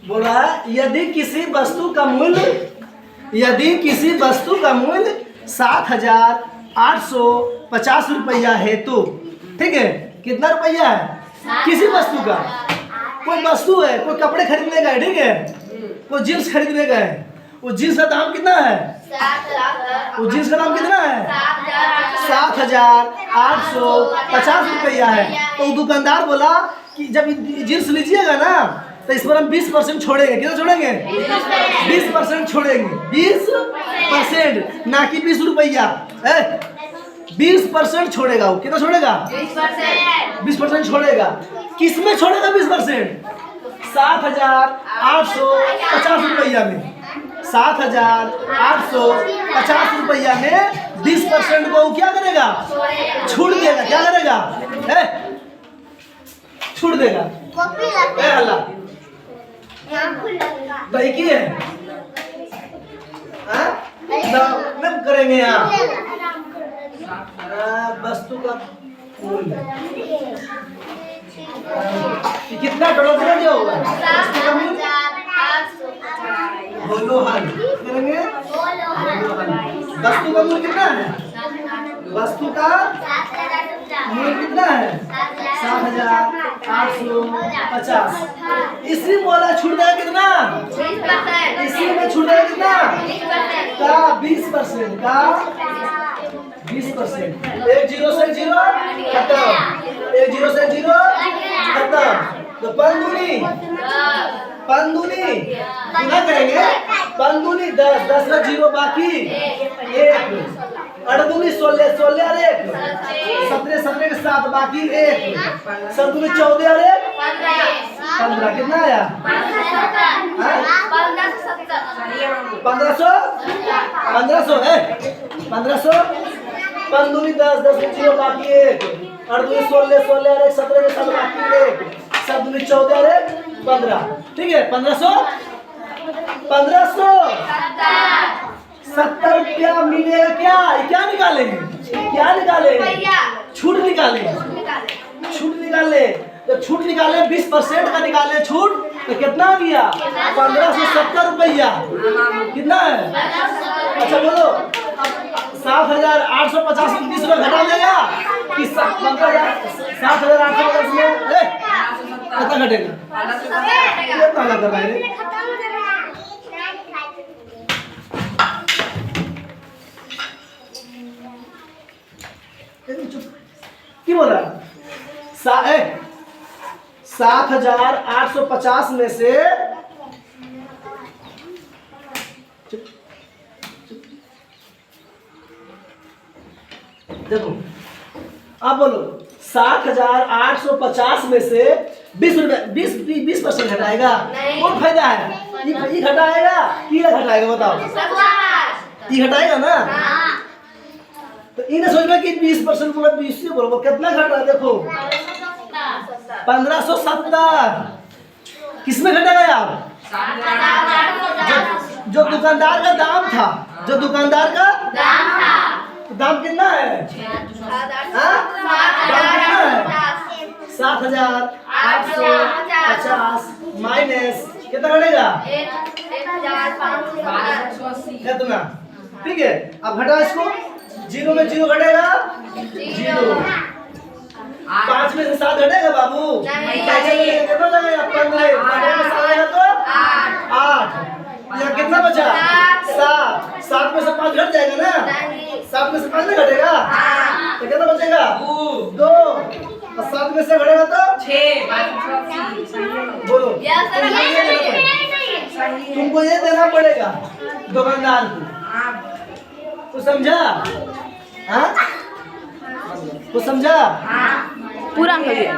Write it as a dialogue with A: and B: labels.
A: बोला यदि किसी वस्तु का मूल्य 7,850 रुपया है तो ठीक है, कितना रुपया है किसी वस्तु का? कोई वस्तु है, कोई कपड़े खरीदने का है, ठीक है, कोई जींस खरीदने का है, वो जींस का दाम कितना है? वो जींस का दाम कितना है? 7,850 रुपया है। तो दुकानदार बोला कि जब जींस लीजिएगा ना तो इस पर हम 20% छोड़ेंगे। कितना छोड़ेंगे? 20% छोड़ेंगे। 20% ना कि 20 रुपया, 20% छोड़ेगा वो। कितना छोड़ेगा? 20% छोड़ेगा। किस में छोड़ेगा 20%? 7,850 रुपया में। 7,850 रुपया में 20% को क्या करेगा? छूट देगा। क्या करेगा? छूट देगा। हल्ला दही की है करेंगे यहाँ वस्तु का मूल्य कितना टोटल करेंगे होगा? बोलो हल करेंगे। वस्तु का मूल्य कितना है? वस्तु का मूल्य कितना है? 7,850। इसी बोला छूट देगा कितना? इसी में छूट देगा कितना? का 20% का 20%। 1 0 से 0 खत्म। 1 0 से 0 खत्म। तो पंदुनी गुना करेंगे। पंदुनी 10 10 का 0 बाकी 1। अड़दुनी 16 16 और 1 17 17 के 7 बाकी 1। सतुनी 14 और 1 15। कितना आया? 1500 है 1500। पंदुनी 10 10 के 0 बाकी 1। अड़दुनी 16 16 और 1 17 के 7 बाकी 1। सतुनी 14 और 1 15। ठीक है 1500 70 रुपया मिलेगा। क्या क्या निकालेंगे? क्या निकालेंगे? छूट निकालेंगे। छूट निकाले तो छूट निकाले 20% का निकाले छूट तो कितना आ गया? 1570 रुपया। कितना है? अच्छा बोलो 7,850 में 20 रुपया घटा देगा कि 7,850 में कितना घटेगा? कितना लग रहा है? क्यों बोला? 7,850 में से देखो आप बोलो 7,850 में से 20 रुपए 20% घटाएगा। कौन फायदा है? ये घटाएगा कि घटाएगा? बताओ। ये घटाएगा ना। तो इन्हें सोच में कि 20% बोला 20 से बोलो कितना घट रहा है? देखो 1570। किसमें घटेगा यार? जो दुकानदार का दाम था। जो दुकानदार का दाम कितना है? दाम कितना है? 7,850 माइनस कितना घटेगा? 1,580। कितना? ठीक है अब घटा इसको। 0 में 0 घटेगा 0। 5 में से 7 घटेगा बाबू? कितना लगेगा? 15 तो 8। यहाँ कितना बचा? 7। 7 में से 5 घट जाएगा ना। 7 में से 5 नहीं घटेगा तो कितना बचेगा? 2। और 7 में से घटेगा तो 6। बोलो तुमको ये देना पड़ेगा दुकानदार को। तो समझा? हाँ तो समझा?
B: पूरा हो गया।